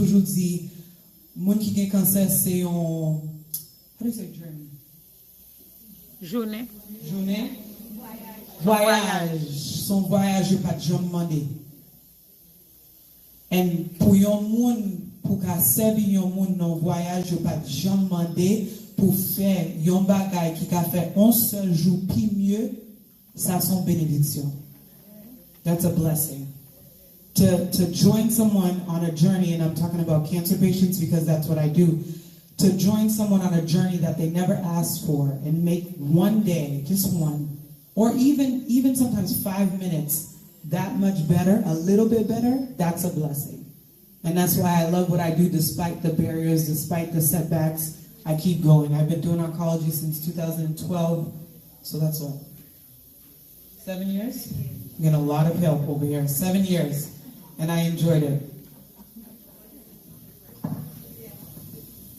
toujours dit, moun qui gen cancer, c'est un, how do you say journey? Journée. Journée? Voyage. Son voyage, je pas de jamais demandé. Et pour yon moun, pour qu'à servir yon moun dans voyage, je pas de jamais demandé pour faire yon bagay qui a fait un seul jour puis mieux, ça son bénédiction. That's a blessing. To join someone on a journey, and I'm talking about cancer patients because that's what I do, to join someone on a journey that they never asked for and make one day, just one, or even sometimes 5 minutes, that much better, a little bit better, that's a blessing. And that's why I love what I do despite the barriers, despite the setbacks. I keep going. I've been doing oncology since 2012, so that's what? 7 years? I'm getting a lot of help over here. 7 years. And I enjoyed it.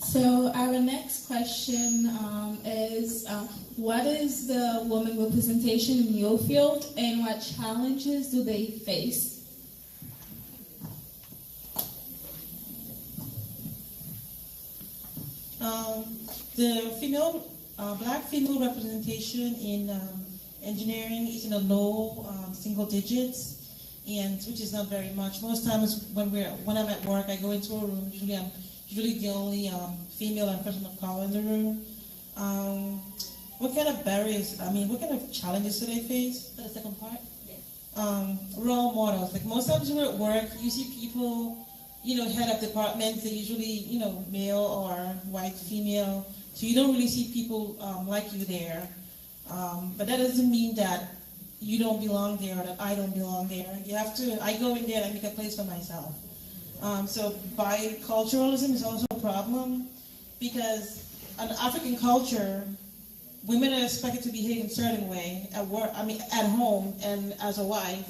So our next question is, what is the woman representation in your field and what challenges do they face? The black female representation in engineering is in the low single digits. And which is not very much. Most times when I'm at work, I go into a room. Usually I'm the only female and person of color in the room. What kind of barriers? What kind of challenges do they face? For the second part, role models. Like most times when you're at work, you see people, head of departments. They're usually, male or white, female. So you don't really see people like you there. But that doesn't mean that you don't belong there or that I don't belong there. I go in there and I make a place for myself. So biculturalism is also a problem because in African culture, women are expected to behave in a certain way at work, at home and as a wife,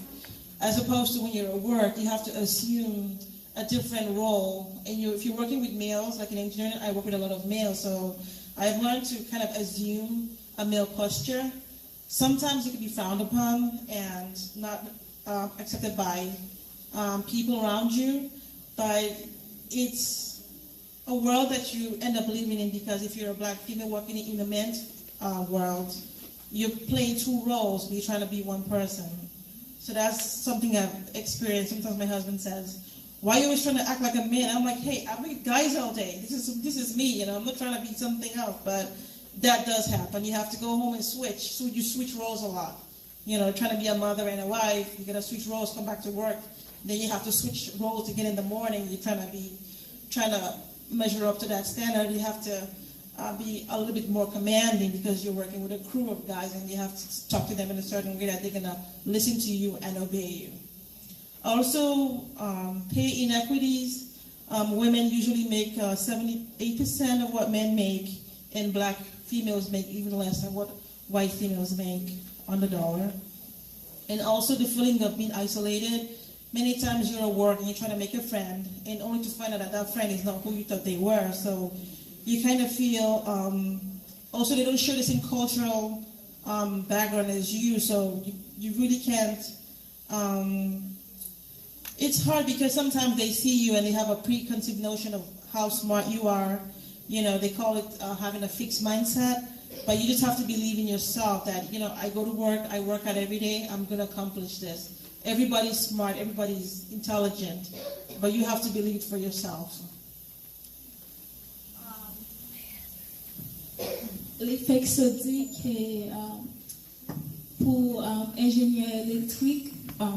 as opposed to when you're at work, you have to assume a different role. And if you're working with males, like in engineering, I work with a lot of males, so I've learned to kind of assume a male posture. Sometimes it can be frowned upon and not accepted by people around you, but it's a world that you end up living in because if you're a black female working in the men's world, you're playing two roles, but you're trying to be one person. So that's something I've experienced. Sometimes my husband says, "Why are you always trying to act like a man?" I'm like, "Hey, I'm with guys all day. This is me. I'm not trying to be something else." But that does happen. You have to go home and switch. So you switch roles a lot. Trying to be a mother and a wife, you gotta switch roles, come back to work. Then you have to switch roles again in the morning. You're trying to measure up to that standard. You have to be a little bit more commanding because you're working with a crew of guys and you have to talk to them in a certain way that they're gonna listen to you and obey you. Also, pay inequities. Women usually make 78% of what men make, and black females make even less than what white females make on the dollar. And also the feeling of being isolated. Many times you're at work and you're trying to make a friend, and only to find out that that friend is not who you thought they were. So you kind of feel, also they don't share the same cultural background as you, so you really can't, it's hard because sometimes they see you and they have a preconceived notion of how smart you are. They call it having a fixed mindset, but you just have to believe in yourself that, I go to work, I work out every day, I'm going to accomplish this. Everybody's smart, everybody's intelligent, but you have to believe for yourself. L'effet se dit que pour ingénieur électrique, pas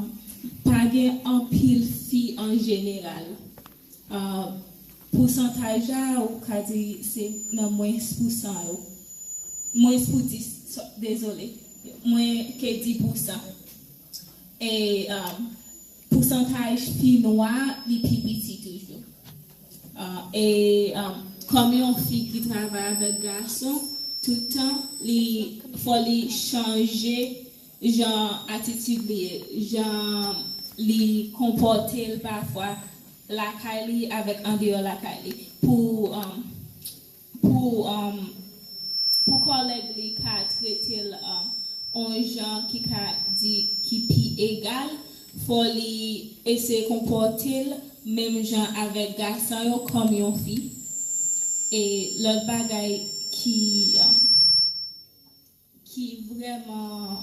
en pile fi en général. Pourcentage ou ka di c'est non moins %, moins pour 10, désolé, moins que 10%. Et pourcentage fi noir li pi petit toujours. Et comme une fille qui travaille avec garçon, tout le temps il faut lui changer genre attitude, genre lui comporter parfois la Kylie avec en dehors la Kylie pour collègue li ka traiter un gens qui pi égal faut li essayer comporter même gens avec garçon comme yon fille. Et l'autre bagaille qui vraiment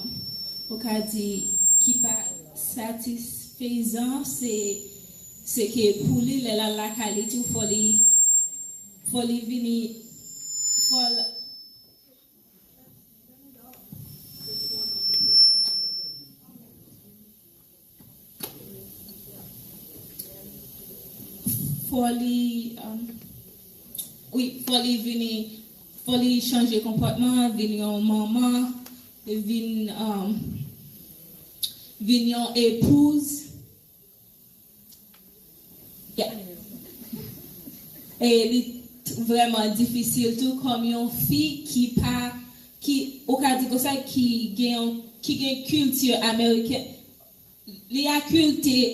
au cas qui pas satisfaisant c'est que pour lui la qualité faut lui venir faut lui changer comportement, venir en maman, venir en épouse. Yeah. Et c'est vraiment difficile tout comme une fille qui au cas de ça qui gagne culture américaine. Il y a culture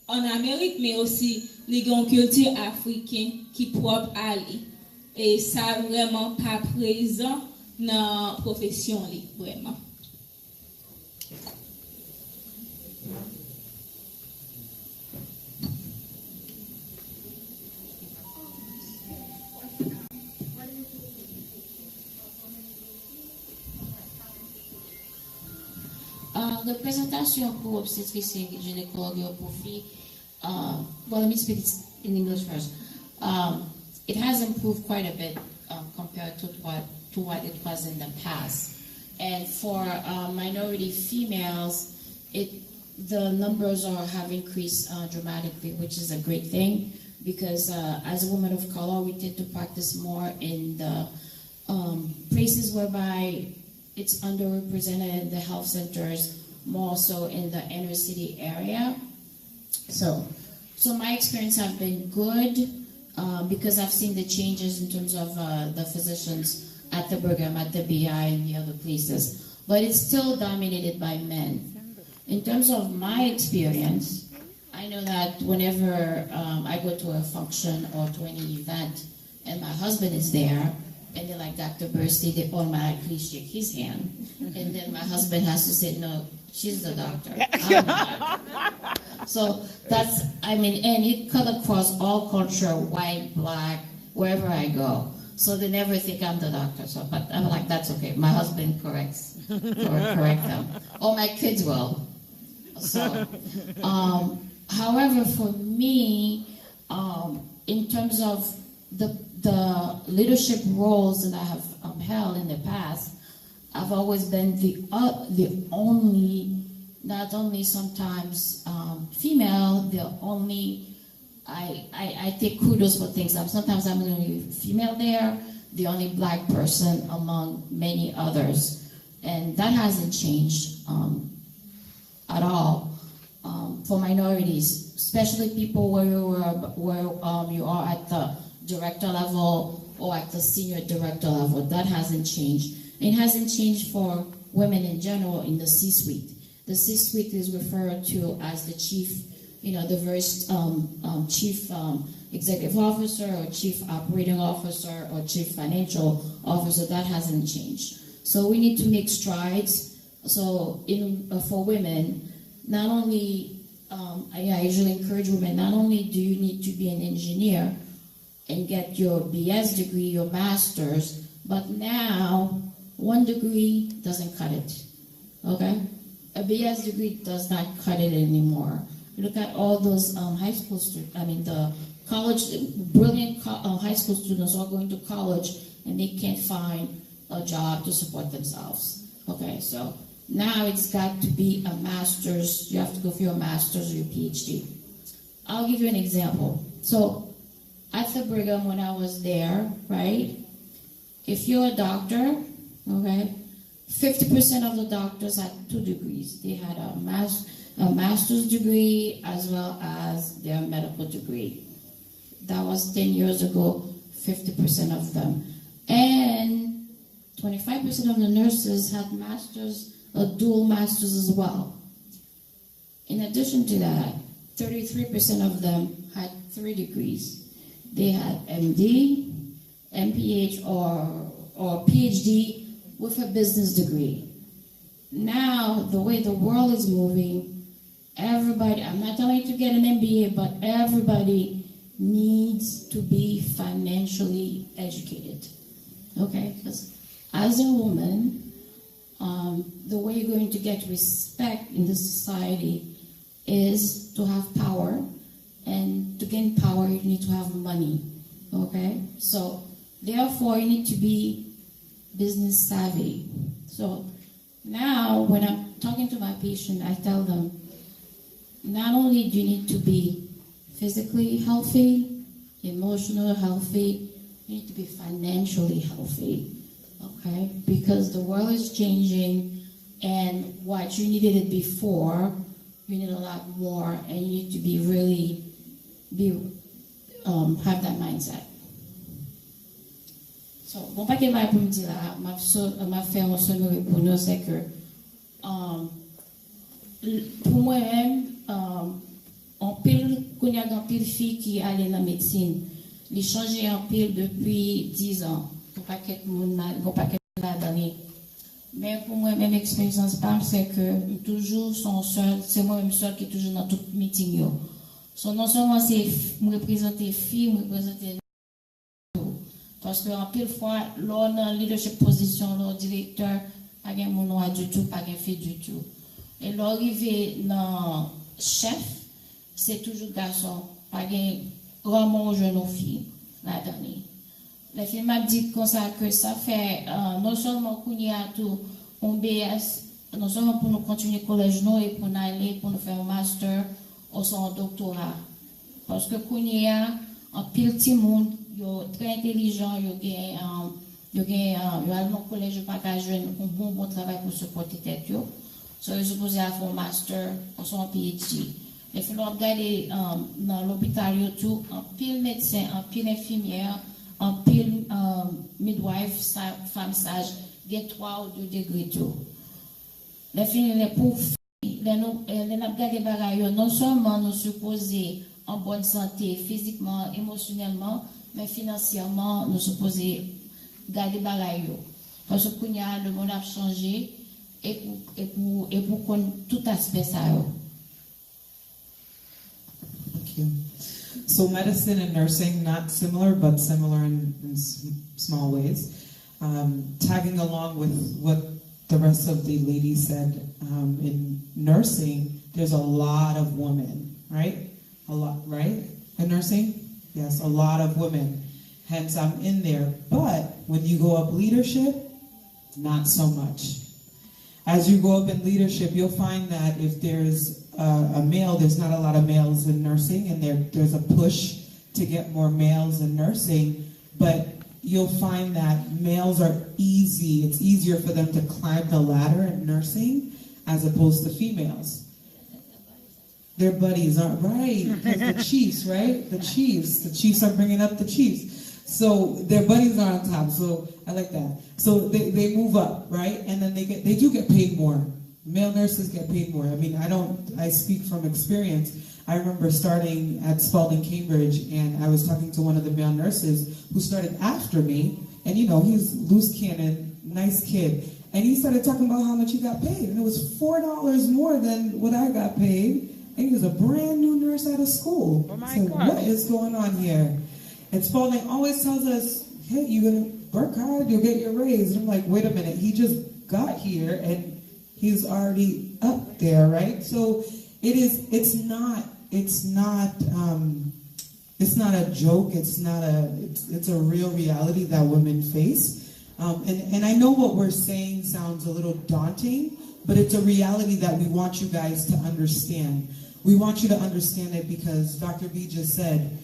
en Amérique mais aussi les culture africaine qui propre à lui. Et ça vraiment pas présent dans la profession vraiment. Représentation pour obstétrice et gynécologue pour filles. Well, let me speak in English first. It has improved quite a bit compared to what it was in the past. And for minority females, the numbers have increased dramatically, which is a great thing because as a woman of color, we tend to practice more in the places whereby it's underrepresented in the health centers, more so in the inner city area. So my experience have been good because I've seen the changes in terms of the physicians at the Brigham, at the BI, and the other places. But it's still dominated by men. In terms of my experience, I know that whenever I go to a function or to any event and my husband is there, and they're like Dr. Bursty, they automatically shake his hand. And then my husband has to say, no, she's the doctor. I'm the doctor. So that's, and it cut across all culture, white, black, wherever I go. So they never think I'm the doctor. So, but I'm like, that's okay. My husband corrects them. Or my kids will. So, however, for me, in terms of the leadership roles that I have held in the past, I've always been the only, not only sometimes female, the only, I take kudos for things. Sometimes I'm the only female there, the only black person among many others. And that hasn't changed at all for minorities, especially people where you are at the director level or at the senior director level. That hasn't changed. It hasn't changed for women in general in the C-suite. The C-suite is referred to as the chief, the first chief executive officer or chief operating officer or chief financial officer. That hasn't changed. So we need to make strides. So for women, not only, I usually encourage women, not only do you need to be an engineer and get your BS degree, your master's, but now one degree doesn't cut it, okay? A BS degree does not cut it anymore. Look at all those high school students, the college, brilliant high school students are going to college and they can't find a job to support themselves, okay? So now it's got to be a master's, you have to go for your master's or your PhD. I'll give you an example. So at the Brigham when I was there, right, if you're a doctor, okay, 50% of the doctors had 2 degrees. They had a master's degree as well as their medical degree. That was 10 years ago, 50% of them. And 25% of the nurses had masters, or dual masters as well. In addition to that, 33% of them had 3 degrees. They had MD, MPH, or PhD with a business degree. Now, the way the world is moving, everybody, I'm not telling you to get an MBA, but everybody needs to be financially educated. Okay? Because as a woman, the way you're going to get respect in this society is to have power, and to gain power, you need to have money. Okay? So, therefore, you need to be business savvy. So, now, when I'm talking to my patient, I tell them, not only do you need to be physically healthy, emotionally healthy, you need to be financially healthy, okay? Because the world is changing, and what you needed it before, you need a lot more, and you need to be really, have that mindset. So, bon paquet de pour me dire là, m'a fait un sonnerie pour nous, c'est que pour moi-même, en pile, qu'on y a un pile fille qui allait dans la médecine, il changé en pile depuis 10 ans. Pour pas qu'être monde mal, pour pas qu'être là dans. Mais pour moi, même expérience, c'est que toujours son seul, c'est moi-même seul qui est toujours dans tout meeting. So, non seulement c'est me représenter fille, me représenter. Parce que en pile fois, l'on a leadership position, l'on directeur, pas de mon noir du tout, pas de fille du tout. Et l'arrivée dans chef, c'est toujours garçon, pas de grand jeune fille, la dernière. La fille m'a dit comme ça que ça fait non seulement qu'on y a tout un BS, non seulement pour nous continuer le collège nous et pour nous aller, pour nous faire un master ou son doctorat. Parce que qu'on y a un pile petit monde, très intelligent, il y a un collège pas qu'à jouer un bon travail pour supporter tête. So, ils sont supposés faire un master ou son PhD. Les filles ont regardé dans l'hôpital, tout, un pile médecin, un pile infirmière, un pile midwife, femme sage, il y a 3 ou 2 degrés tout. Les filles, les pauvres filles, les ont regardé bagaille, non seulement nous supposés en bonne santé, physiquement, émotionnellement, mais financièrement, nous supposés garder bagaille. Parce que le monde a changé et pour tout aspect ça. Thank you. So medicine and nursing, not similar, but similar in small ways. Tagging along with what the rest of the ladies said, in nursing, there's a lot of women, right? A lot, right? In nursing? Yes, a lot of women. Hence, I'm in there. But when you go up leadership, not so much. As you go up in leadership, you'll find that if there's a male, there's not a lot of males in nursing, and there's a push to get more males in nursing, but you'll find that males are easy. It's easier for them to climb the ladder in nursing as opposed to females. Their buddies aren't right. The chiefs, right? The chiefs are bringing up the chiefs. So their buddies are on top. So I like that. So they move up, right? And then they do get paid more. Male nurses get paid more. I mean, I speak from experience. I remember starting at Spalding, Cambridge, and I was talking to one of the male nurses who started after me, and you know, he's loose cannon, nice kid, and he started talking about how much he got paid, and it was $4 more than what I got paid, and he was a brand new nurse out of school. Oh my so God. What is going on here? And Spalding always tells us, hey, you're gonna work hard, you'll get your raise. And I'm like, wait a minute, he just got here, and he's already up there, right? So it's not a joke. It's a real reality that women face. And I know what we're saying sounds a little daunting, but it's a reality that we want you guys to understand. We want you to understand it because Dr. B just said,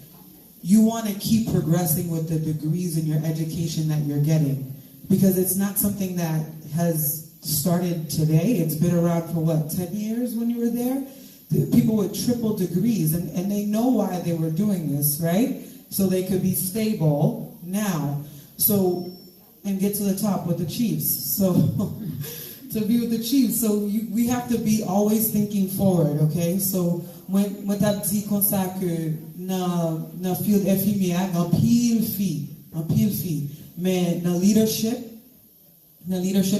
you want to keep progressing with the degrees in your education that you're getting, because it's not something that has started today. It's been around for what, 10 years when you were there? The people with triple degrees, and they know why they were doing this, right? So they could be stable now. So, and get to the top with the Chiefs. So, to be with the Chiefs. So we have to be always thinking forward, okay? So, when t'as dit comme ça que dans field infirmière, en pile fille, mais dans leadership,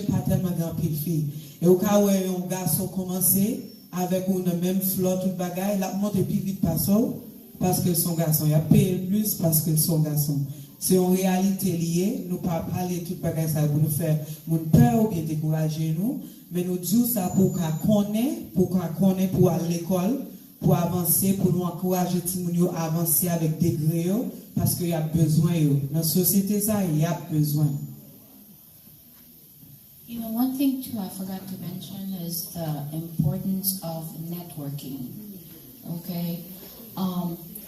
pas tellement grand pile fille. Et au cas où un garçon commençait, avec une même flot, tout bagaille, la monte plus vite parce que son garçon. Il a payé plus parce que son garçon. C'est en réalité lié, nous ne pas parler tout bagaille ça pour nous faire mon peur ou bien décourager nous, mais nous disons ça pour qu'on connaisse pour aller à l'école, pour avancer, pour nous encourager les à avancer avec des degrés, parce qu'il y a besoin. Dans la société, ça, il y a besoin. You know, one thing too I forgot to mention is the importance of networking. Okay?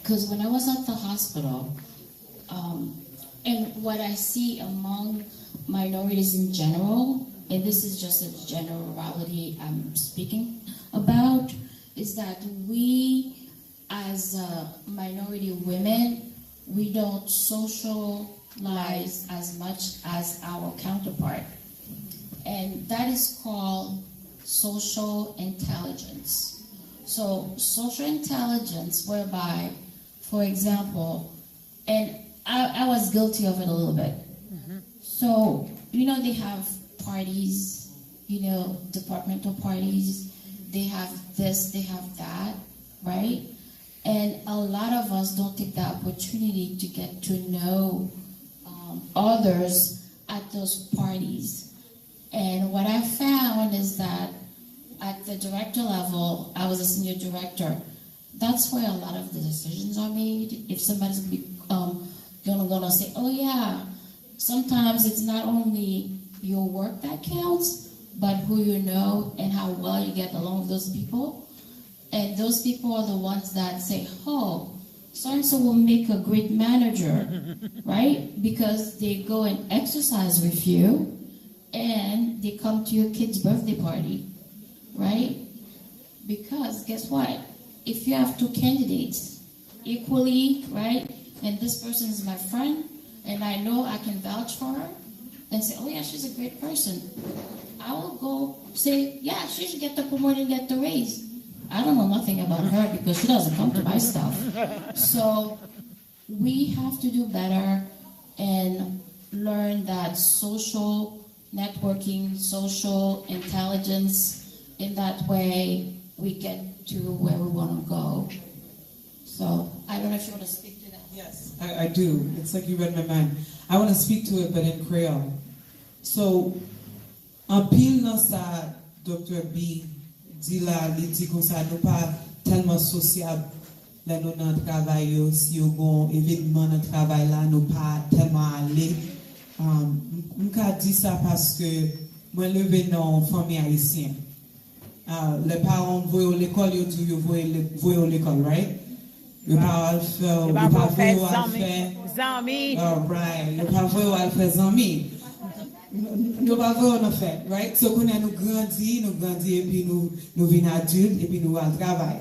Because when I was at the hospital, and what I see among minorities in general, and this is just a generality I'm speaking about, is that we as minority women, we don't socialize as much as our counterpart. And that is called social intelligence. So social intelligence whereby, for example, and I was guilty of it a little bit. So, you know, they have parties, you know, departmental parties, they have this, they have that, right? And a lot of us don't take the opportunity to get to know others at those parties. And what I found is that at the director level, I was a senior director, that's where a lot of the decisions are made. If somebody's gonna say, oh yeah, sometimes it's not only your work that counts, but who you know and how well you get along with those people. And those people are the ones that say, oh, so-and-so will make a great manager, right? Because they go and exercise with you, and they come to your kid's birthday party, right? Because guess what? If you have two candidates equally, right, and this person is my friend, and I know I can vouch for her, and say, oh yeah, she's a great person, I will go say, yeah, she should get the promotion and get the raise. I don't know nothing about her because she doesn't come to my stuff. So we have to do better and learn that social networking, social intelligence. In that way, we get to where we want to go. So I don't know if you want to speak to that. Yes, I do. It's like you read my mind. I want to speak to it, but in Creole. So, en pile dans ça, Dr. B dit là, il dit comme ça, nous pas tellement sociable là nous dans le travail, si on a un événement dans le travail là, nous pas tellement aller. Je dis ça parce que moi, je levé dans une famille haïtienne. Les parents voient l'école, ils disent qu'ils voient l'école, right? Les parents font, les parents font zami. Oh, right. Les parents font zami. Nous pas voir en fait, right? So quand nous grandit et puis nous venons adultes et puis nous allons travail.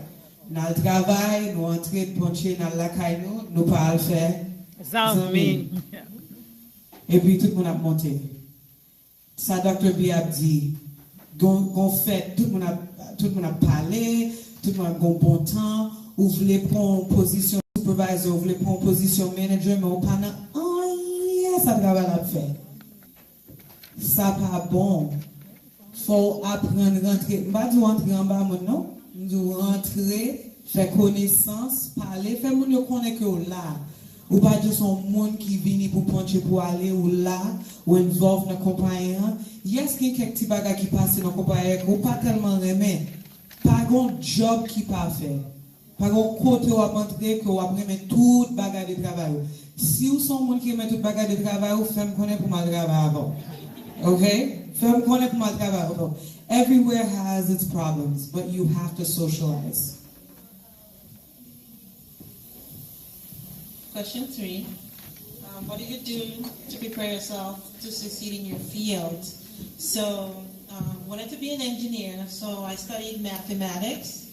Nous allons travail, nous entrons puncher dans la caille nous pas faire Zami. Et puis tout le monde a monté. Ça, Dr. B a dit, qu'on fait, tout le monde a parlé, tout le monde a un bon temps, vous voulez prendre position supervisor, vous voulez prendre position manager, mais on parle, oh yeah, ça travaille à faire. Ça pas bon. Faut apprendre à rentrer. Pas du rentrer en bas, non? Nous rentrer, faire connaissance, parler, faire mon yo connaît que là. Ou pas juste un monde qui vient pour puncher pour aller ou là, ou involve dans la compagnie. Yes, qu'il y a quelques petits bagages qui passent dans la compagnie, ou pas tellement remet. Pas un job qui pas fait. Pas un côté où on entrer que on remet tout bagage de travail. Si vous sont monde qui remet tout bagage de travail, vous faites connaître pour mal travail avant. Okay? Faites connaître pour mal travail avant. Everywhere has its problems, but you have to socialize. Question 3. What do you do to prepare yourself to succeed in your field? So, wanted to be an engineer, so I studied mathematics,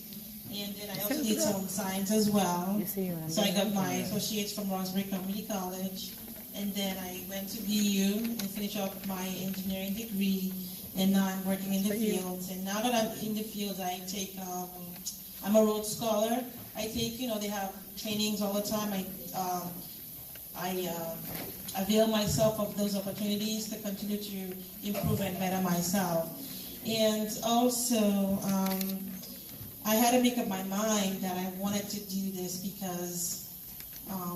and then I also did some science as well. So I got my associates from Roxbury Community College, and then I went to BU and finished up my engineering degree, and now I'm working in the fields. And now that I'm in the fields, I take, I'm a Rhodes Scholar. I take, they have trainings all the time. I avail myself of those opportunities to continue to improve and better myself. And also, I had to make up my mind that I wanted to do this because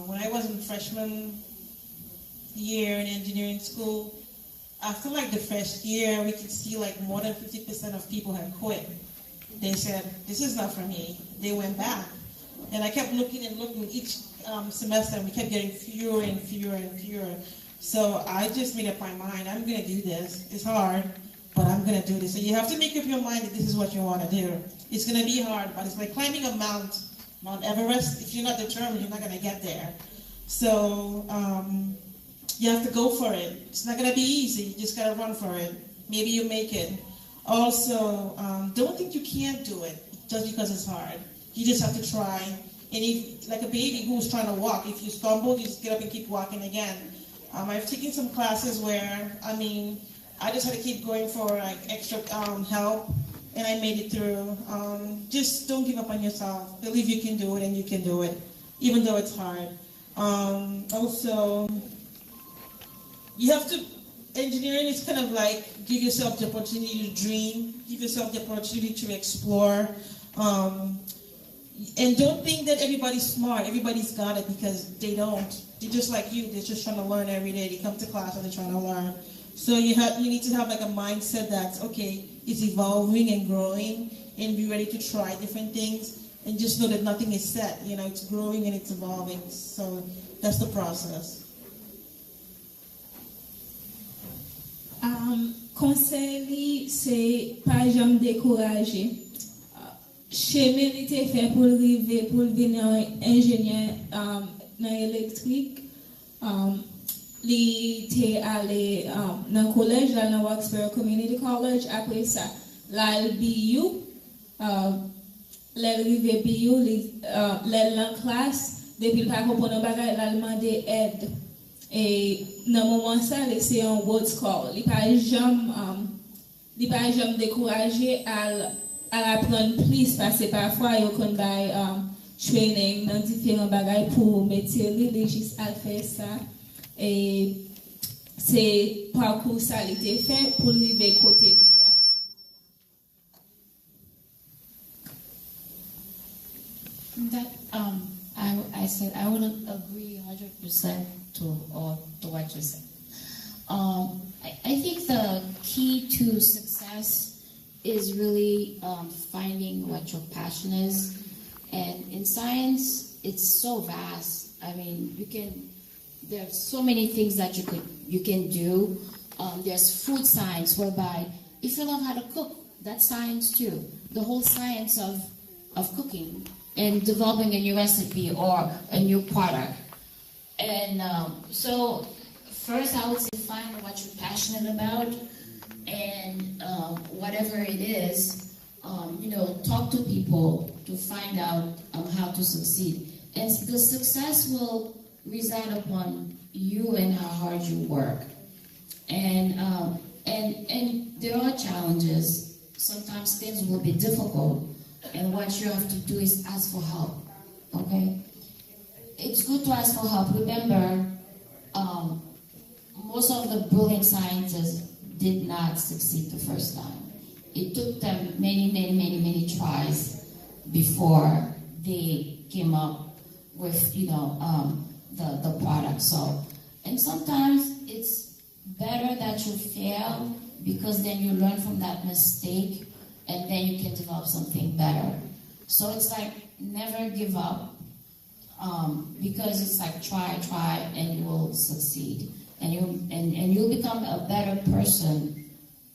when I was in freshman year in engineering school, after like the first year, we could see like more than 50% of people had quit. They said, this is not for me. They went back. And I kept looking and looking each semester, and we kept getting fewer and fewer and fewer. So I just made up my mind, I'm gonna do this. It's hard, but I'm gonna do this. So you have to make up your mind that this is what you wanna do. It's gonna be hard, but it's like climbing a Mount Everest. If you're not determined, you're not gonna get there. So you have to go for it. It's not gonna be easy, you just gotta run for it. Maybe you make it. Also, don't think you can't do it just because it's hard. You just have to try. And if, like a baby who's trying to walk, if you stumble, you just get up and keep walking again. I've taken some classes where, I just had to keep going for like extra help, and I made it through. Just don't give up on yourself. Believe you can do it, and you can do it, even though it's hard. Also, you have to, engineering is kind of like give yourself the opportunity to dream, give yourself the opportunity to explore. And don't think that everybody's smart, everybody's got it, because they don't. They're just like you, they're just trying to learn every day. They come to class and they're trying to learn. So you need to have like a mindset that's, okay, it's evolving and growing, and be ready to try different things, and just know that nothing is set, it's growing and it's evolving. So that's the process. Conseil, c'est pas jamais décourager. Chemin était fait pour arriver, pour devenir ingénieur dans l'électrique. Il était allé dans le collège, dans Roxbury Community College. Après ça, là, il BU. L'arrivée BU, la classe, depuis le parcours pour nous bagaille, il a demandé aide. Et dans le moment ça, c'est un word call. Il n'est pas jamais découragé à apprendre plus, parce que parfois, il y a training dans différents bagages pour métier, il juste à faire ça. Et c'est parcours ça, il était fait pour arriver côté bien. That I said I wouldn't agree 100% to what you said. I think the key to success is really finding what your passion is, and in science it's so vast. There's so many things that you can do. There's food science, whereby if you learn how to cook, that's science too. The whole science of cooking and developing a new recipe or a new product. And so first I would say find what you're passionate about, and whatever it is, talk to people to find out how to succeed. And the success will reside upon you and how hard you work. And there are challenges. Sometimes things will be difficult, and what you have to do is ask for help. Okay? It's good to ask for help. Remember, most of the brilliant scientists did not succeed the first time. It took them many tries before they came up with, the product. So, and sometimes it's better that you fail, because then you learn from that mistake, and then you can develop something better. So it's like never give up, because it's like try, and you will succeed, and you'll become a better person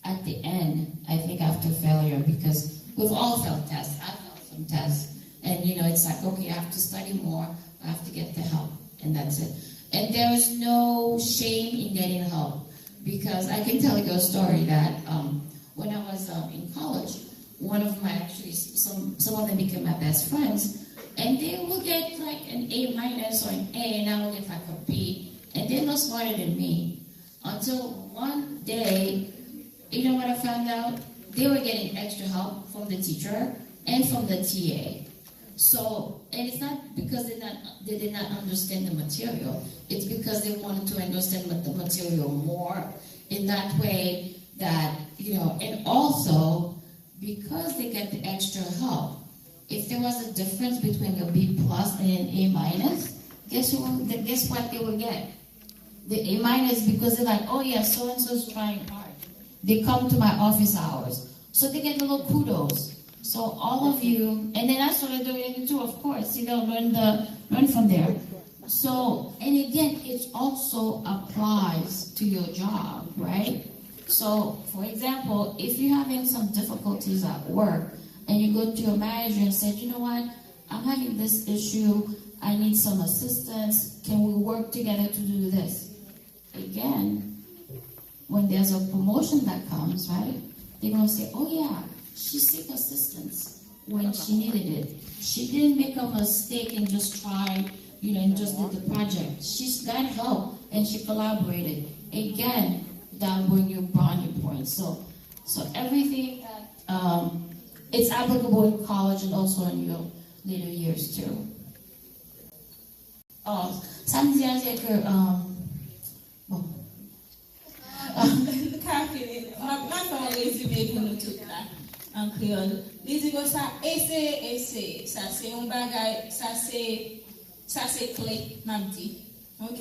at the end, I think, after failure, because we've all failed tests. I've failed some tests, and it's like, okay, I have to study more, I have to get the help, and that's it. And there is no shame in getting help, because I can tell you a story that when I was in college, one of my, actually, some of them became my best friends, and they will get like an A- or an A, and I will get like a B, and they're not smarter than me. Until one day, you know what I found out? They were getting extra help from the teacher and from the TA. So, and it's not because they did not understand the material. It's because they wanted to understand the material more in that way that, and also because they get the extra help, if there was a difference between a B plus and an A minus, guess what they will get? The A minus, because they're like, oh yeah, so and so's trying hard. They come to my office hours, so they get a little kudos. So all of you, and then I started doing it too, of course. You know, learn from there. So, and again, it also applies to your job, right? So, for example, if you're having some difficulties at work, and you go to your manager and say, you know what, I'm having this issue, I need some assistance, can we work together to do this? Again, when there's a promotion that comes, right, they're going to say, oh yeah, she seek assistance when she needed it. She didn't make a mistake and just try, you know, and just did the project. She's got help and she collaborated. Again, that bring you brownie points. So everything that it's applicable in college and also in your later years too. Ça me dit que bon. Ma femme résumé pour nous toutes là en créole. Les dit que ça essayer, ça c'est un bagage, ça c'est clé, m'a dit. OK?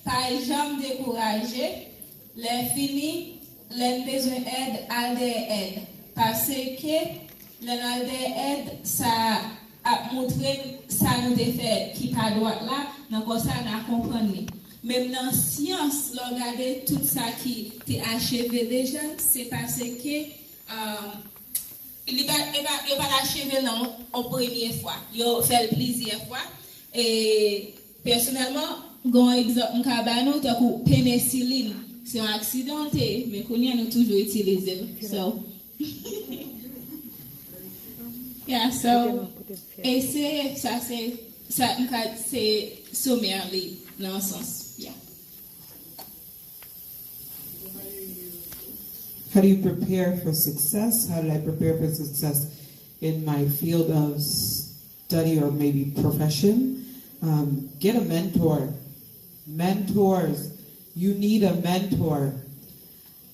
Par exemple, décourager, les fini, les besoin d'aide, à des aides. Parce que les aides, ça a montré, ça nous fait qui pas droit là, donc ça n'a compris. Même dans la science, regardez tout ça qui est achevé déjà, c'est parce que il va pas achevé en première fois, il fait plusieurs fois. Et personnellement, un exemple, un pénicilline, c'est un accidenté, mais qu'on y a nous toujours utilisé. So, yeah, so, et c'est sommaire dans le sens. Yeah. How do you prepare for success? How did I prepare for success in my field of study or maybe profession? Get a mentor. Mentors. You need a mentor.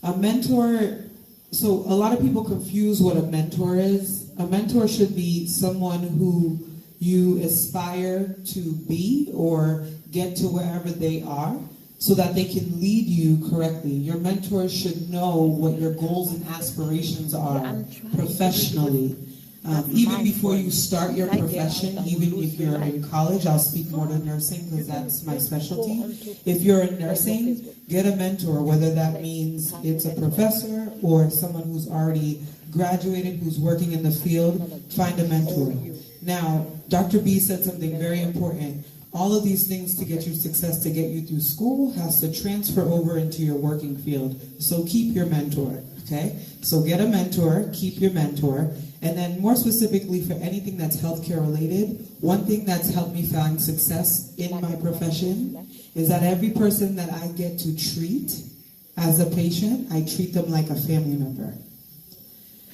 A mentor, so a lot of people confuse what a mentor is. A mentor should be someone who you aspire to be or get to wherever they are so that they can lead you correctly. Your mentor should know what your goals and aspirations are professionally. Even before you start your profession, even if you're in college, I'll speak more to nursing because that's my specialty. If you're in nursing, get a mentor, whether that means it's a professor or someone who's already graduated, who's working in the field, find a mentor. Now, Dr. B said something very important. All of these things to get you success, to get you through school, has to transfer over into your working field. So keep your mentor, okay? So get a mentor, keep your mentor, and then more specifically for anything that's healthcare related, one thing that's helped me find success in my profession is that every person that I get to treat as a patient, I treat them like a family member.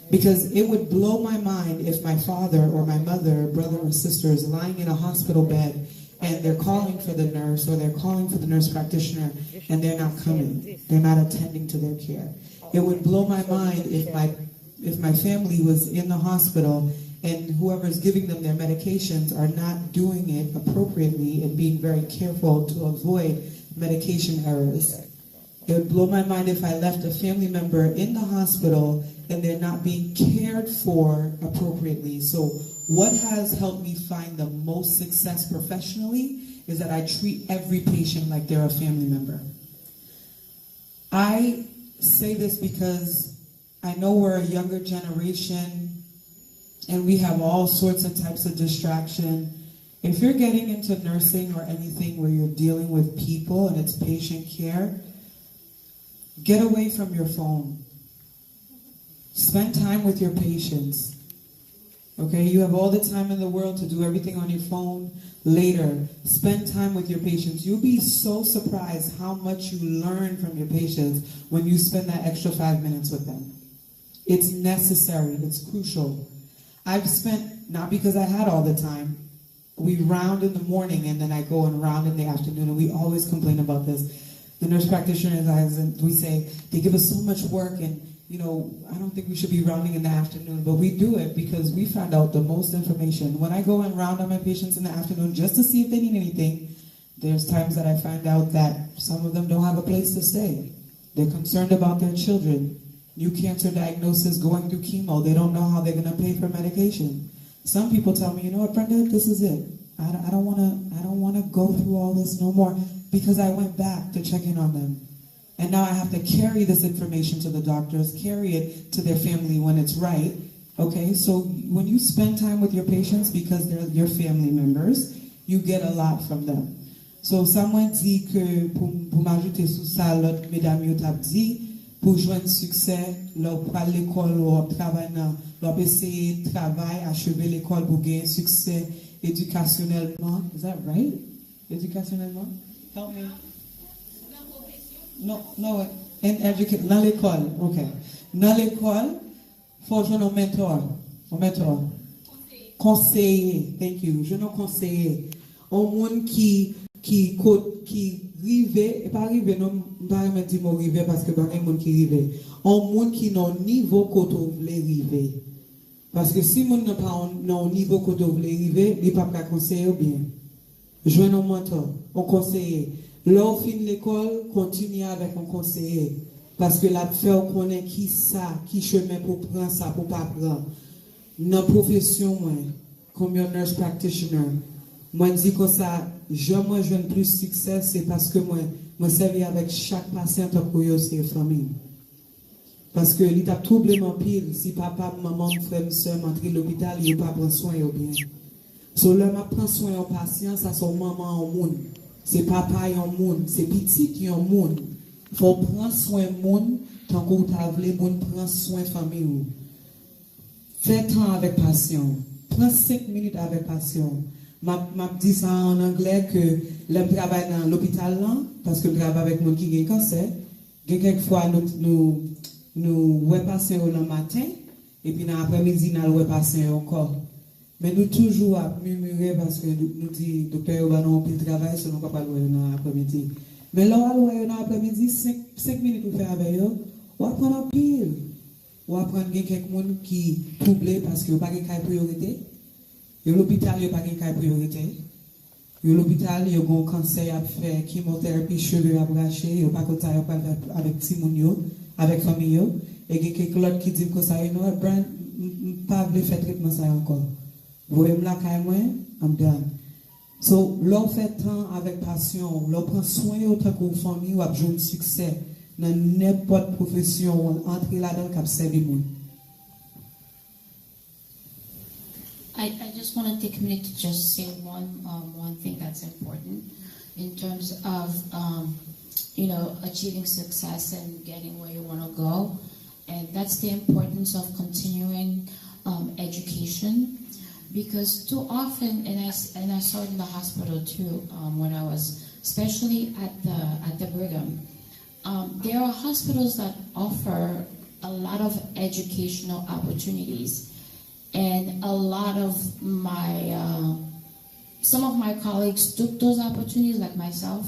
Because it would blow my mind if my father or my mother, brother or sister is lying in a hospital bed and they're calling for the nurse or they're calling for the nurse practitioner and they're not coming. They're not attending to their care. It would blow my mind if my family was in the hospital and whoever's giving them their medications are not doing it appropriately and being very careful to avoid medication errors. It would blow my mind if I left a family member in the hospital and they're not being cared for appropriately. So what has helped me find the most success professionally is that I treat every patient like they're a family member. I say this because I know we're a younger generation and we have all sorts of types of distraction. If you're getting into nursing or anything where you're dealing with people and it's patient care, get away from your phone. Spend time with your patients. Okay, you have all the time in the world to do everything on your phone later. Spend time with your patients. You'll be so surprised how much you learn from your patients when you spend that extra 5 minutes with them. It's necessary, it's crucial. I've spent, not because I had all the time, we round in the morning and then I go and round in the afternoon, and we always complain about this. The nurse practitioners, we say, they give us so much work and I don't think we should be rounding in the afternoon, but we do it because we find out the most information. When I go and round on my patients in the afternoon just to see if they need anything, there's times that I find out that some of them don't have a place to stay. They're concerned about their children. New cancer diagnosis, going through chemo. They don't know how they're going to pay for medication. Some people tell me, you know what, Brenda, this is it. I don't want to go through all this no more because I went back to check in on them. And now I have to carry this information to the doctors, carry it to their family when it's right. Okay, so when you spend time with your patients because they're your family members, you get a lot from them. So someone dit que pour m'ajouter sous ça, l'autre mesdames yo t'a dit, pour joindre succès, leur pour l'école, leur travail, leur essayer travail, achever l'école pour gagner succès éducationnellement. Is that right? Éducationnellement? Help me. No, dans l'école, ok. Dans l'école, faut jouer un mentor. Conseiller, thank you. Je non conseiller. Un monde qui rive, et pas rive, non, pas me dire mon rive parce que pas un monde qui rive. Un monde qui n'a niveau côté voulait rive. Parce que si monde n'a pas un niveau côté voulait rive, il pas qu'à conseiller bien. Jouer un mentor, un conseiller. Là, fin l'école, continue avec un conseiller. Parce que la faire connaît qui chemin pour prendre ça, pour pas prendre. Dans la profession, comme un nurse practitioner, moi, je dis que ça, je plus succès, c'est parce que moi, servis avec chaque patient pour eux, c'est famille. Parce que il t'a troublement pire si papa, maman, frère, soeur, m'entrent à l'hôpital, ils ne pas prendre soin au bien. So, là, je prends soin aux patients, ça, c'est maman au monde. C'est papa et un monde, c'est petit qui est un monde. Il faut prendre soin du monde, tant que vous avez le monde, prendre soin de la famille. Faites temps avec passion. Prends 5 minutes avec passion. Je dis ça en anglais que je travaille dans l'hôpital, parce que je travaille avec les gens qui ont cancer. Quelquefois, nous passons le matin, et puis dans l'après-midi, nous passons encore. Mais nous toujours à murmurer parce que nous disons, docteur, nous avons un travail, sinon nous ne pouvons pas le dans l'après-midi. Mais là, on va dans l'après-midi, 5 minutes pour faire avec eux, on va prendre un pile. On va prendre quelqu'un qui est troublé parce qu'il n'y a pas de priorité. Et l'hôpital, il n'y a pas de priorité. Et l'hôpital, il y a un cancer à faire, chimiothérapie, cheveux à bracher, il n'y a pas de faire avec Timounio, avec famille. Et il y a quelqu'un d'autre qui dit que ça, il n'y a pas de faire traitement ça encore. Vous voyez là quand même, I'm done. So, l'on fait temps avec passion, l'on prend soin autant que famille ou a besoin de succès dans n'importe profession, entrer là-dedans cap servir monde. I just want to take a minute to just say one thing that's important in terms of achieving success and getting where you want to go, and that's the importance of continuing education. Because too often, and I saw it in the hospital too, when I was, especially at the Brigham, there are hospitals that offer a lot of educational opportunities, and a lot of some of my colleagues took those opportunities, like myself,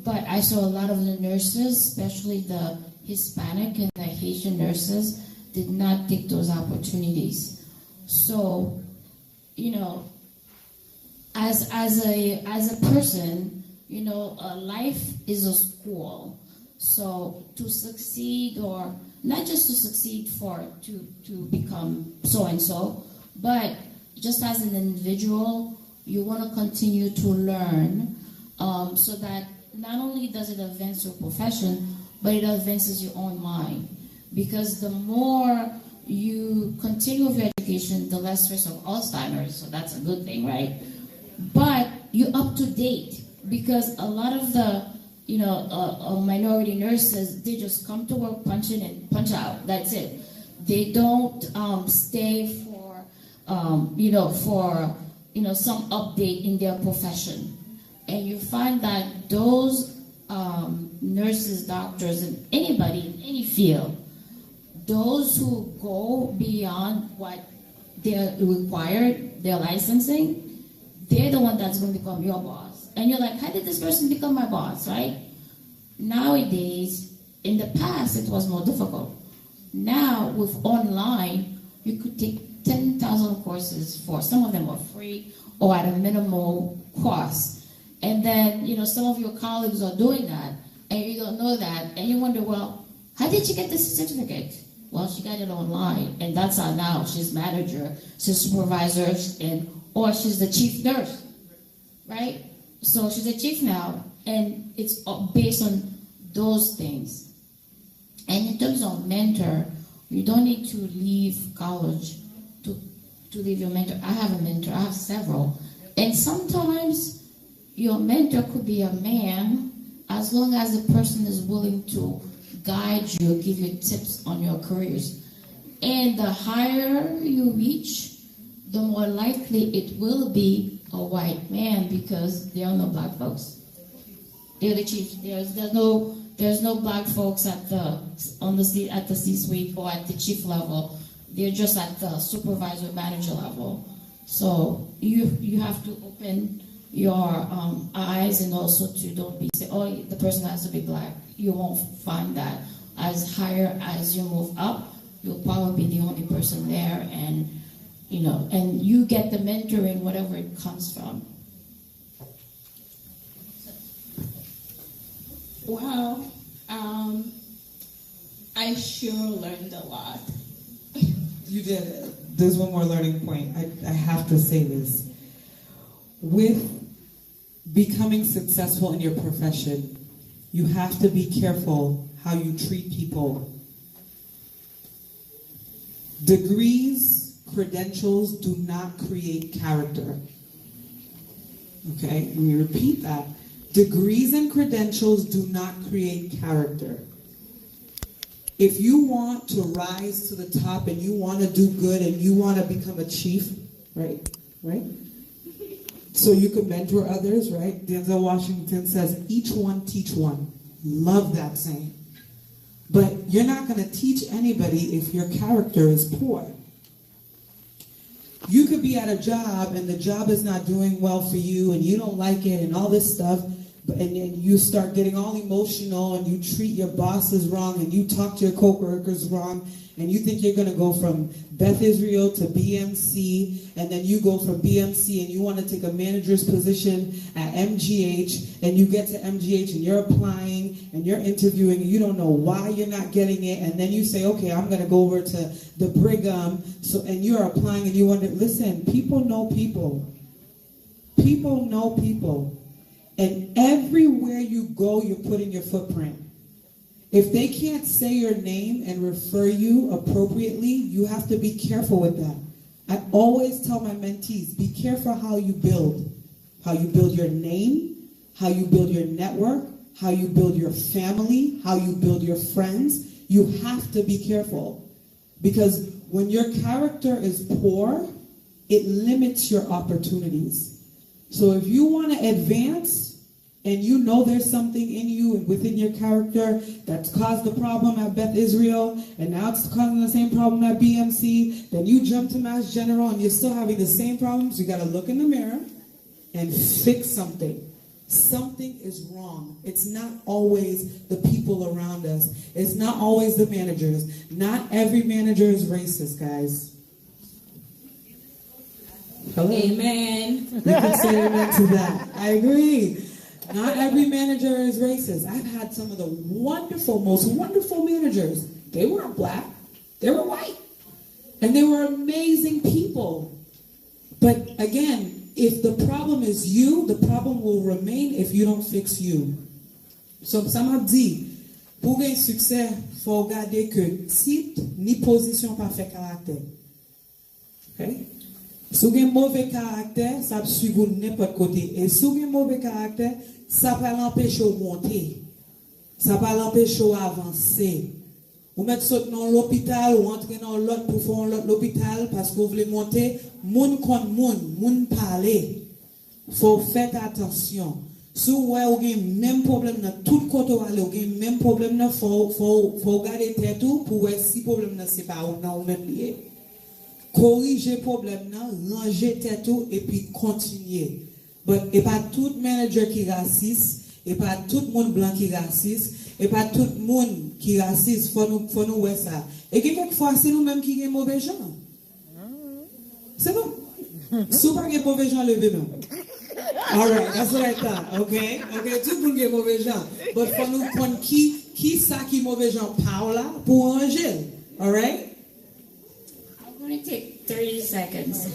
but I saw a lot of the nurses, especially the Hispanic and the Haitian nurses, did not take those opportunities. So, as a person, life is a school. So to succeed, or not just to succeed to become so and so, but just as an individual, you want to continue to learn, so that not only does it advance your profession, but it advances your own mind. Because the more you continue with your education, the less risk of Alzheimer's, so that's a good thing, right? But you're up to date, because a lot of the minority nurses, they just come to work, punch in and punch out. That's it. They don't stay for some update in their profession. And you find that those nurses, doctors, and anybody in any field, those who go beyond what they're required, their licensing, they're the one that's going to become your boss. And you're like, how did this person become my boss, right? Nowadays, in the past, it was more difficult. Now, with online, you could take 10,000 courses for, some of them are free or at a minimal cost. And then, some of your colleagues are doing that, and you don't know that, and you wonder, well, how did you get this certificate? Well, she got it online, and that's how now she's manager, she's supervisor, or she's the chief nurse, right? So she's a chief now, and it's based on those things. And in terms of mentor, you don't need to leave college to leave your mentor. I have a mentor, I have several. And sometimes your mentor could be a man, as long as the person is willing to guide you, give you tips on your careers. And the higher you reach, the more likely it will be a white man, because there are no black folks. They're the chiefs. There's no black folks at the C-suite or at the chief level. They're just at the supervisor manager level. So you have to open your eyes, and also to don't be say, oh, the person has to be black. You won't find that. As higher as you move up, you'll probably be the only person there, and and you get the mentoring, whatever it comes from. Well, I sure learned a lot. You did. There's one more learning point. I have to say this. With becoming successful in your profession, you have to be careful how you treat people. Degrees, credentials do not create character. Okay, let me repeat that. Degrees and credentials do not create character. If you want to rise to the top and you want to do good and you want to become a chief, right? So you can mentor others, right? Denzel Washington says, each one teach one. Love that saying. But you're not going to teach anybody if your character is poor. You could be at a job and the job is not doing well for you and you don't like it and all this stuff, and then you start getting all emotional and you treat your bosses wrong and you talk to your coworkers wrong, and you think you're going to go from Beth Israel to BMC, and then you go from BMC and you want to take a manager's position at MGH, and you get to MGH and you're applying and you're interviewing and you don't know why you're not getting it, and then you say, okay, I'm going to go over to the Brigham, and you're applying and you wonder, listen, people know people. People know people. And everywhere you go, you're putting your footprint. If they can't say your name and refer you appropriately, you have to be careful with that. I always tell my mentees, be careful how you build. How you build your name, how you build your network, how you build your family, how you build your friends. You have to be careful. Because when your character is poor, it limits your opportunities. So if you want to advance, and you know there's something in you and within your character that's caused the problem at Beth Israel, and now it's causing the same problem at BMC, then you jump to Mass General and you're still having the same problems, you got to look in the mirror and fix something. Something is wrong. It's not always the people around us. It's not always the managers. Not every manager is racist, guys. Hello? Amen. You can say amen to that. I agree. Not every manager is racist. I've had some of the wonderful, most wonderful managers. They weren't black. They were white. And they were amazing people. But again, if the problem is you, the problem will remain if you don't fix you. So, ça m'a dit, pour gagner succès, il faut regarder que titre ni position pas fait caractère. Okay? Si vous avez un mauvais caractère, ça peut suivre n'importe côté. Et si vous avez un mauvais caractère, ça peut l'empêcher de monter. Ça peut l'empêcher d'avancer. Vous mettez ça dans l'hôpital ou entrer dans l'autre pour faire l'hôpital parce que vous voulez monter, moun contre moun parler. Il faut faire attention. Si vous avez le même problème dans tout côté, vous avez le même problème, il faut regarder tête pour voir si le problème n'est pas au même lieu. Corriger le problème, ranger tête et puis continuer. Et pas tout manager qui est raciste, et pas tout le monde blanc qui est raciste, Et pas tout le monde qui est raciste, faut nous voir ça. Et quelquefois, c'est nous-mêmes qui sommes mauvais gens. C'est nous. Si pas de mauvais gens, levez-nous. All right, that's what I thought, okay? Okay, tout le monde est mauvais gens. Mais faut nous prendre qui ça qui est mauvais gens par là pour ranger. All right? I'm going to take 30 seconds.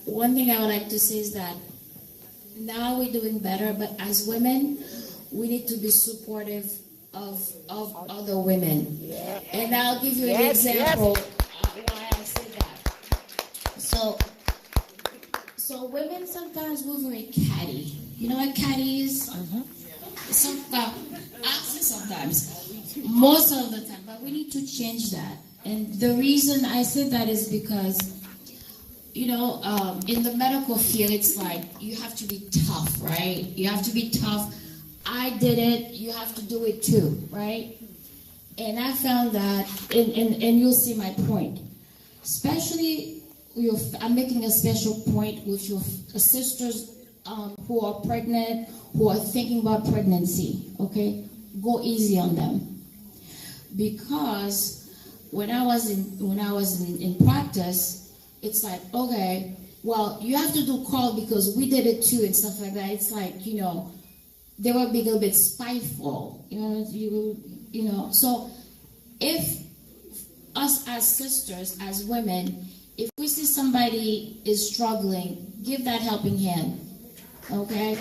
One thing I would like to say is that now we're doing better, but as women, we need to be supportive of other women. And I'll give you an example why I say that. So women sometimes we're very catty. You know what catty is? Sometimes, most of the time, but we need to change that. And the reason I said that is because, you know, in the medical field, it's like you have to be tough, right? You have to be tough. I did it, you have to do it too, right? And I found that, and you'll see my point, especially I'm making a special point with your sisters who are pregnant, who are thinking about pregnancy, okay? Go easy on them. Because when I was in practice, it's like, okay, well, you have to do call because we did it too and stuff like that. It's like, you know, they were a little bit spiteful, you know. So if us as sisters, as women, if we see somebody is struggling, give that helping hand, okay?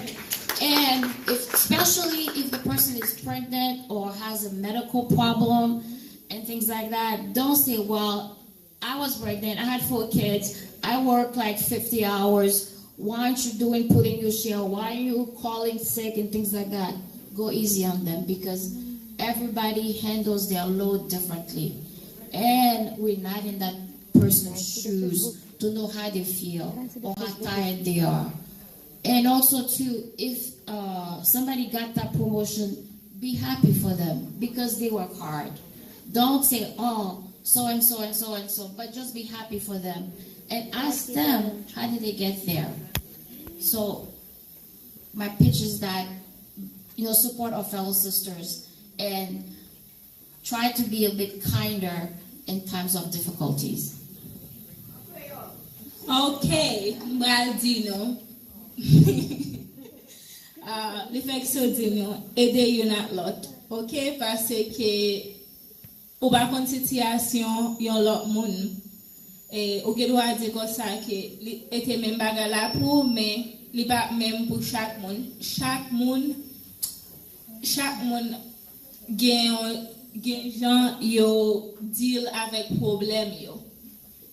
And especially if the person is pregnant or has a medical problem and things like that, don't say, well, I was pregnant, I had 4 kids, I worked like 50 hours, why aren't you putting your share, why are you calling sick and things like that? Go easy on them because everybody handles their load differently. And we're not in that person's shoes to know how they feel or how tired they are. And also too, if somebody got that promotion, be happy for them because they work hard. Don't say, oh, so and so and so and so, but just be happy for them and ask them, how did they get there? So my pitch is that, you know, support our fellow sisters and try to be a bit kinder in times of difficulties. Okay, well, Dino. Le fait que ça dit nous aider yon a lot, ok, parce que ou pas une situation yon lot moun et ou que doit dire comme ça que était même bagarre là pour mais li pas même pour chaque moun gen gens yo deal avec problème yo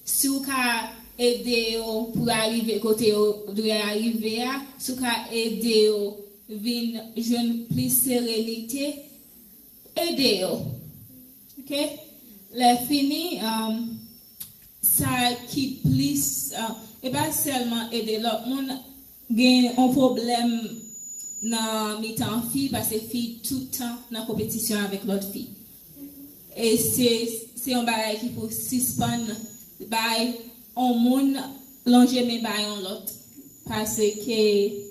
si ou ka aider pour arriver côté doit arriver à si ou ka aider vinn jeune plus sérénité aider OK la fini ça qui plus et pas seulement aider l'autre monde gain un problème dans mi-temps fille parce que fille tout le temps dans compétition avec l'autre fille et c'est un bagage qui faut suspendre by on monde longer mais by on l'autre parce que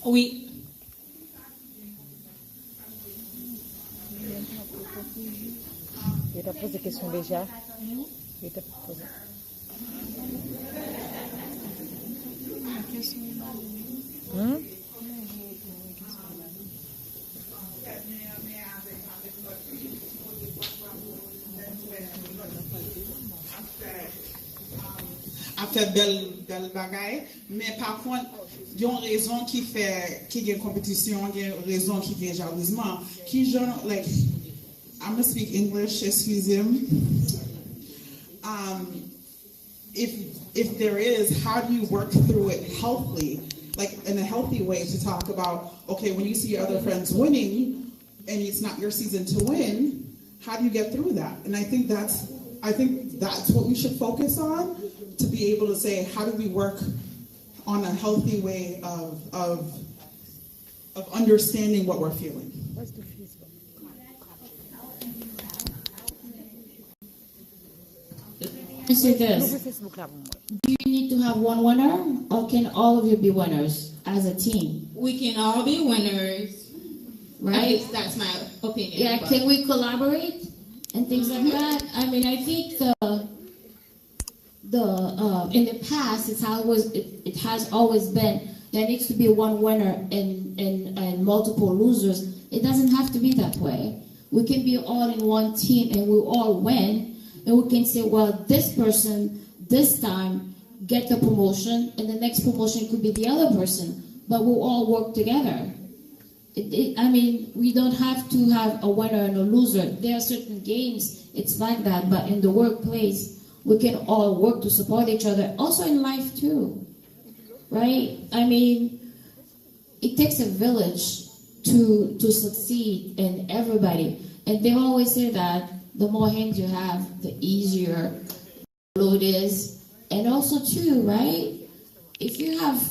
oui. Il t'a posé des questions déjà. Il t'a posé. A fait belle bagaille, mais par contre, il y a une raison qui fait qu'il y a une compétition, il y a une raison qui vient jalousement. Qui genre, like, I'm gonna speak English, excuse him. If there is, how do you work through it healthily, like in a healthy way to talk about, okay, when you see your other friends winning and it's not your season to win, how do you get through that? And I think that's what we should focus on, to be able to say, how do we work on a healthy way of understanding what we're feeling? say this. Do you need to have one winner, or can all of you be winners as a team? We can all be winners. Right? At least that's my opinion. Yeah, can we collaborate and things like that? I mean, I think in the past it has always been there needs to be one winner and multiple losers. It doesn't have to be that way. We can be all in one team and we all win, and we can say, well, this person this time get the promotion, and the next promotion could be the other person, but we'll all work together. I mean, we don't have to have a winner and a loser. There are certain games, it's like that, but in the workplace, we can all work to support each other. Also in life too, right? I mean, it takes a village to succeed in everybody. And they always say that the more hands you have, the easier the load is. And also too, right? If you have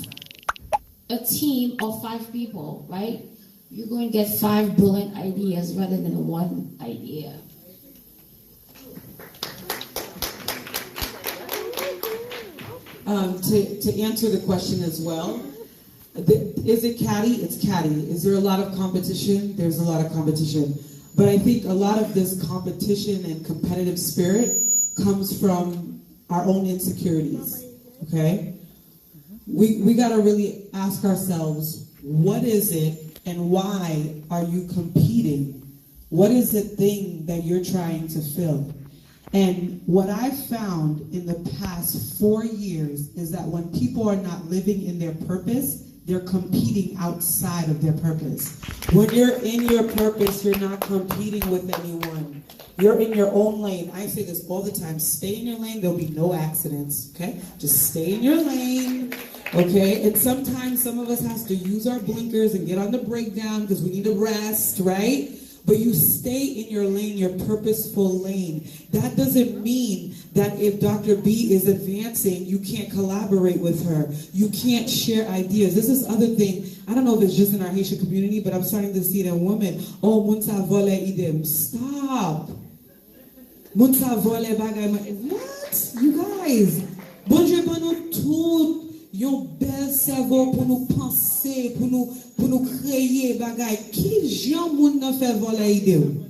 a team of 5 people, right? You're going to get 5 brilliant ideas rather than one idea. To answer the question as well, is it catty? It's catty. Is there a lot of competition? There's a lot of competition. But I think a lot of this competition and competitive spirit comes from our own insecurities, okay? We got to really ask ourselves, what is it and why are you competing? What is the thing that you're trying to fill? And what I've found in the past 4 years is that when people are not living in their purpose, they're competing outside of their purpose. When you're in your purpose, you're not competing with anyone. You're in your own lane. I say this all the time. Stay in your lane, there'll be no accidents, okay? Just stay in your lane, okay? And sometimes some of us has to use our blinkers and get on the breakdown because we need to rest, right? But you stay in your lane, your purposeful lane. That doesn't mean that if Dr. B is advancing, you can't collaborate with her. You can't share ideas. This is other thing. I don't know if it's just in our Haitian community, but I'm starting to see it in women. Oh, munsa vole idem. Stop. Munsa vole bagay. What? You guys. Bon Dieu ban nou tout yon bel cerveau pour nous penser, pour nous créer bagay. Qui jan moun nan fait voler idée ou?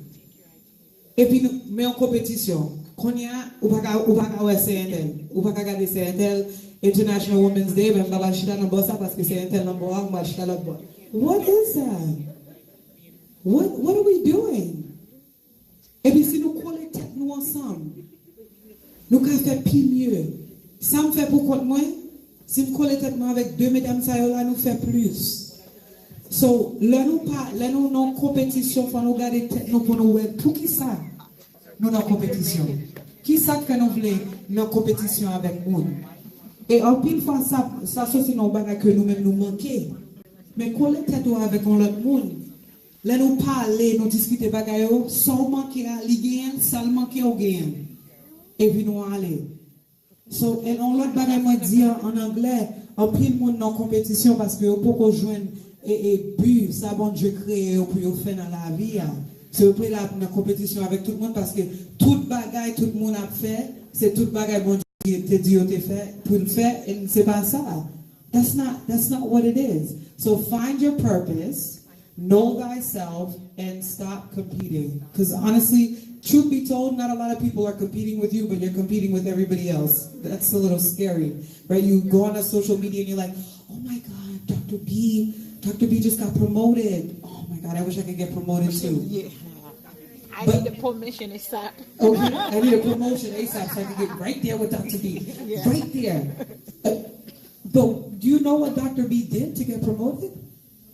Et puis nous met en compétition. Konya ou pas ouais CNL, ou pas regarder CNL International Women's Day, ben va chita nan bossa parce que c'est intel number 1, va chita l'autre boss. What is that? What are we doing? Et puis si nous collons tête nous ensemble, nous ka faire plus mieux. Ça me fait pour compte moi. Si nous collons tête avec 2 mesdames ça là nous fait plus. So, là nous non compétition, faut nous garder tête nous pour nous voir pour qui ça? Nous dans compétition. Qui ça que nous voulons dans compétition avec nous? Et en pile fois ça c'est non bagage que nous-mêmes nous manquer. Mais coller tête avec l'autre monde. Là nous parler, nous discuter bagage sans manquer à ligue, sans manquer au gain. Et puis nous aller. So, et on l'autre bagage moi dire en anglais, en pile monde dans compétition parce que pour qu'on joigne et but ça bon Dieu créé pour faire dans la vie. C'est au prix là dans compétition avec tout le monde parce que toute bagaille tout le monde a fait, c'est toute bagaille bon Dieu te dit te fait pour le faire et c'est pas ça. That's not what it is. So find your purpose, know thyself, and stop competing. Because honestly, truth be told, not a lot of people are competing with you, but you're competing with everybody else. That's a little scary, right? You go on a social media and you're like, oh my God, Dr. B just got promoted. Oh my God, I wish I could get promoted too. Yeah. I need a promotion ASAP. Okay, I need a promotion ASAP so I can get right there with Dr. B. Yeah. Right there. But do you know what Dr. B did to get promoted?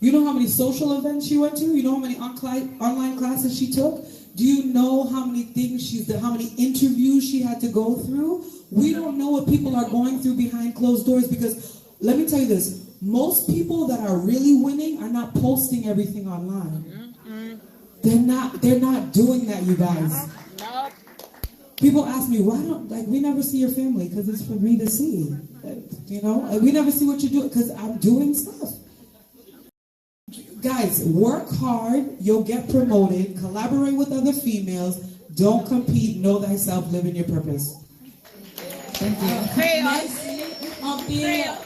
You know how many social events she went to? You know how many online classes she took? Do you know how many things how many interviews she had to go through? We don't know what people are going through behind closed doors because, let me tell you this, most people that are really winning are not posting everything online. They're not doing that, you guys. People ask me, why don't, we never see your family? Because it's for me to see. You know, we never see what you do because I'm doing stuff. Guys, work hard, you'll get promoted, collaborate with other females, don't compete, know thyself, live in your purpose. Thank you. Merci. On pile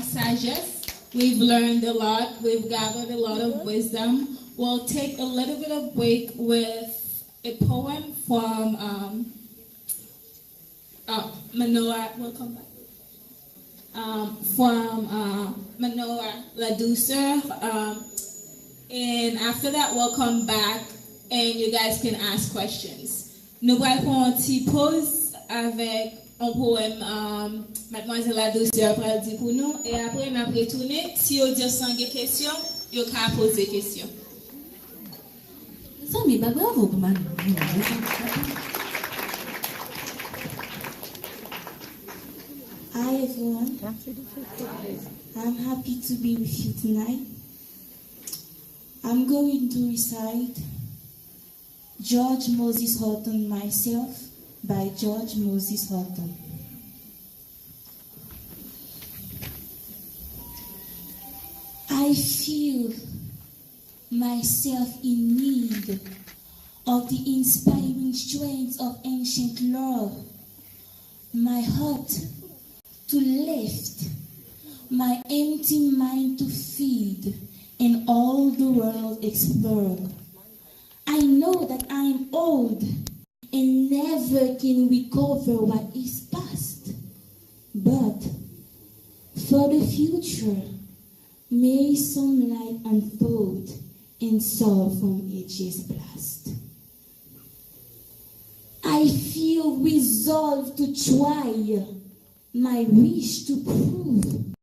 sagesse. We've learned a lot. We've gathered a lot of wisdom. We'll take a little bit of break with a poem from Manoa. We'll come back. From Manoa La Douceur. And after that, we'll come back and you guys can ask questions. Nous allons faire un petit pause avec un poème Mademoiselle La Douceur va dire pour nous et après on va retourner. Si vous avez des questions, vous pouvez poser des questions. Bravo, Hi everyone, I'm happy to be with you tonight. I'm going to recite George Moses Horton Myself by George Moses Horton. I feel myself in need of the inspiring strength of ancient lore, my heart to lift, my empty mind to feed, and all the world explore. I know that I am old and never can recover what is past, but for the future, may some light unfold and solve from ages blast. I feel resolved to try, my wish to prove